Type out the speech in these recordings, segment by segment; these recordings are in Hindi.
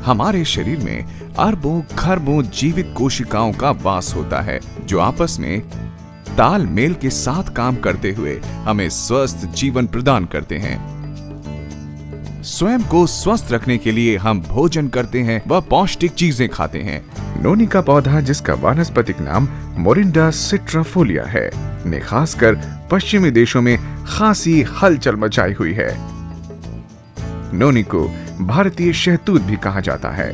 हमारे शरीर में अरबों खरबों जीवित कोशिकाओं का वास होता है, जो आपस में तालमेल के साथ काम करते हुए हमें स्वस्थ जीवन प्रदान करते हैं। स्वयं को स्वस्थ रखने के लिए हम भोजन करते हैं व पौष्टिक चीजें खाते हैं। नोनी का पौधा, जिसका वानस्पतिक नाम मोरिंडा सिट्राफोलिया है, ने खासकर पश्चिमी देशों में खासी हलचल मचाई हुई है। नोनी को भारतीय शहतूत भी कहा जाता है।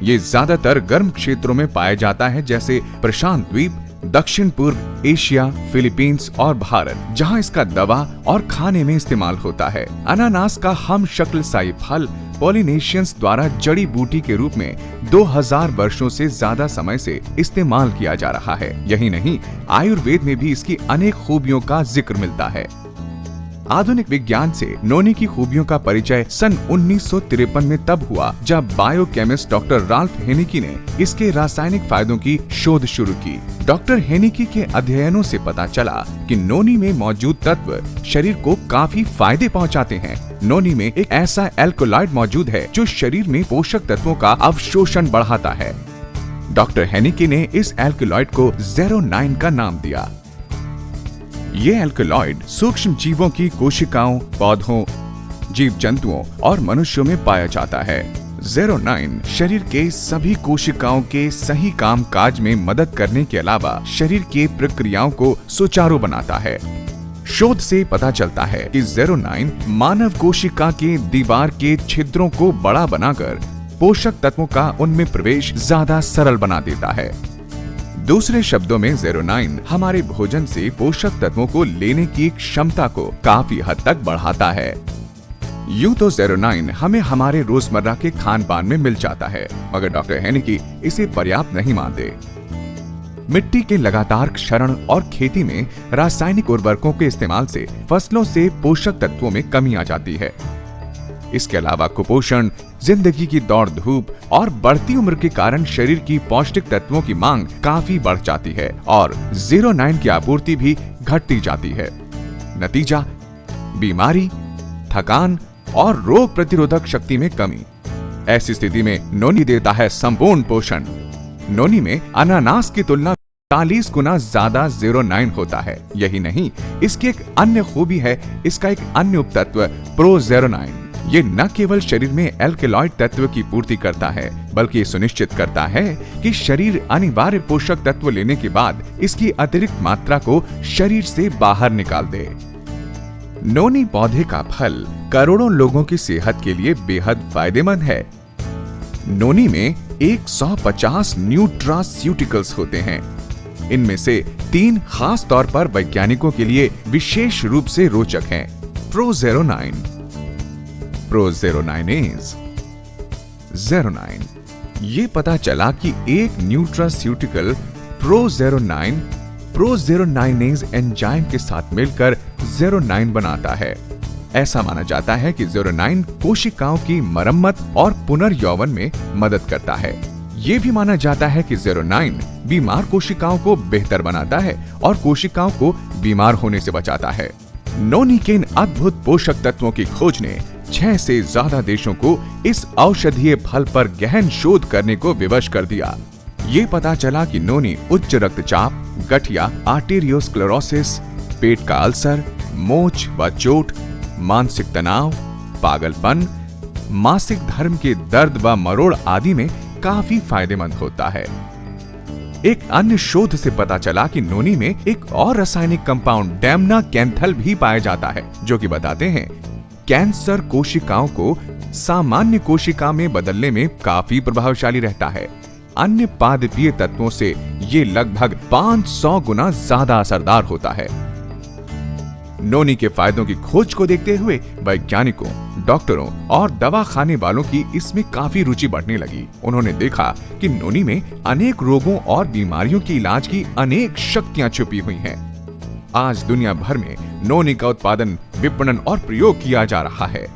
ये ज्यादातर गर्म क्षेत्रों में पाया जाता है, जैसे प्रशांत द्वीप, दक्षिण पूर्व एशिया, फिलीपींस और भारत, जहां इसका दवा और खाने में इस्तेमाल होता है। अनानास का हम शक्ल साई फल पॉलिनेशियंस द्वारा जड़ी बूटी के रूप में 2000 वर्षों से ज्यादा समय से इस्तेमाल किया जा रहा है। यही नहीं, आयुर्वेद में भी इसकी अनेक खूबियों का जिक्र मिलता है। आधुनिक विज्ञान से नोनी की खूबियों का परिचय सन 1953 में तब हुआ जब बायोकेमिस्ट डॉक्टर राल्फ हेनिकी ने इसके रासायनिक फायदों की शोध शुरू की। डॉक्टर हेनिकी के अध्ययनों से पता चला कि नोनी में मौजूद तत्व शरीर को काफी फायदे पहुंचाते हैं। नोनी में एक ऐसा एल्कोलॉइड मौजूद है जो शरीर में पोषक तत्वों का अवशोषण बढ़ाता है। डॉक्टर हेनिकी ने इस एल्कोलॉइड को ज़ेरोनाइन का नाम दिया। ये एल्कोलॉइड सूक्ष्म जीवों की कोशिकाओं, पौधों, जीव जंतुओं और मनुष्यों में पाया जाता है। ज़ेरोनाइन शरीर के सभी कोशिकाओं के सही काम काज में मदद करने के अलावा शरीर के प्रक्रियाओं को सुचारू बनाता है। शोध से पता चलता है कि ज़ेरोनाइन मानव कोशिका के दीवार के छिद्रों को बड़ा बनाकर पोषक तत्वों का उनमें प्रवेश ज्यादा सरल बना देता है। दूसरे शब्दों में, ज़ेरोनाइन हमारे भोजन से पोषक तत्वों को लेने की क्षमता को काफी हद तक बढ़ाता है। यूं तो ज़ेरोनाइन हमें हमारे रोजमर्रा के खान पान में मिल जाता है, मगर डॉक्टर हेनिकी इसे पर्याप्त नहीं मानते। मिट्टी के लगातार क्षरण और खेती में रासायनिक उर्वरकों के इस्तेमाल से फसलों से पोषक तत्वों में कमी आ जाती है। इसके अलावा कुपोषण, जिंदगी की दौड़ धूप और बढ़ती उम्र के कारण शरीर की पौष्टिक तत्वों की मांग काफी बढ़ जाती है और ज़ेरोनाइन की आपूर्ति भी घटती जाती है। नतीजा, बीमारी, थकान और रोग प्रतिरोधक शक्ति में कमी। ऐसी स्थिति में नोनी देता है संपूर्ण पोषण। नोनी में अनानास की तुलना 40 गुना ज्यादा ज़ेरोनाइन होता है। यही नहीं, इसकी एक अन्य खूबी है, इसका एक अन्य उपतत्व प्रोज़ेरोनाइन। ये न केवल शरीर में एल्कलॉइड तत्व की पूर्ति करता है, बल्कि ये सुनिश्चित करता है कि शरीर अनिवार्य पोषक तत्व लेने के बाद इसकी अतिरिक्त मात्रा को शरीर से बाहर निकाल दे। नोनी पौधे का फल करोड़ों लोगों की सेहत के लिए बेहद फायदेमंद है। नोनी में 150 न्यूट्रास्यूटिकल्स होते हैं। इनमें से 3 खास तौर पर वैज्ञानिकों के लिए विशेष रूप से रोचक हैं। प्रोज़ेरोनाइन, प्रोज़ेरोनाइनेज, ज़ेरोनाइन। ये पता चला कि एक न्यूट्रास्यूटिकल प्रोज़ेरोनाइन प्रोज़ेरोनाइनेज एंजाइम के साथ मिलकर ज़ेरोनाइन बनाता है। ऐसा माना जाता है कि ज़ेरोनाइन कोशिकाओं की मरम्मत और पुनर्यौवन में मदद करता है। ये भी माना जाता है कि ज़ेरोनाइन बीमार कोशिकाओं को बेहतर बनाता है और कोशिकाओं को बीमार होने से बचाता है। नोनी के इन अद्भुत पोषक तत्वों की खोज ने 6 से ज्यादा देशों को इस औषधीय फल पर गहन शोध करने को विवश कर दिया। ये पता चला कि नोनी उच्च रक्तचाप, गठिया, आर्टेरियोस्क्लेरोसिस, पेट का अल्सर, मोच व चोट, मानसिक तनाव, पागलपन, मासिक धर्म के दर्द व मरोड़ आदि में काफी फायदेमंद होता है। एक अन्य शोध से पता चला कि नोनी में एक और रासायनिक कंपाउंड डैमनाकैंथल भी पाया जाता है, जो कि बताते हैं कैंसर कोशिकाओं को सामान्य कोशिका में बदलने में काफी प्रभावशाली रहता है। अन्य पादपीय तत्वों से ये लगभग 500 गुना ज्यादा असरदार होता है। नोनी के फायदों की खोज को देखते हुए वैज्ञानिकों, डॉक्टरों और दवा खाने वालों की इसमें काफी रुचि बढ़ने लगी। उन्होंने देखा कि नोनी में अनेक रोगों और बीमारियों के इलाज की अनेक शक्तियां छुपी हुई हैं। आज दुनिया भर में नोनी का उत्पादन, विपणन और प्रयोग किया जा रहा है।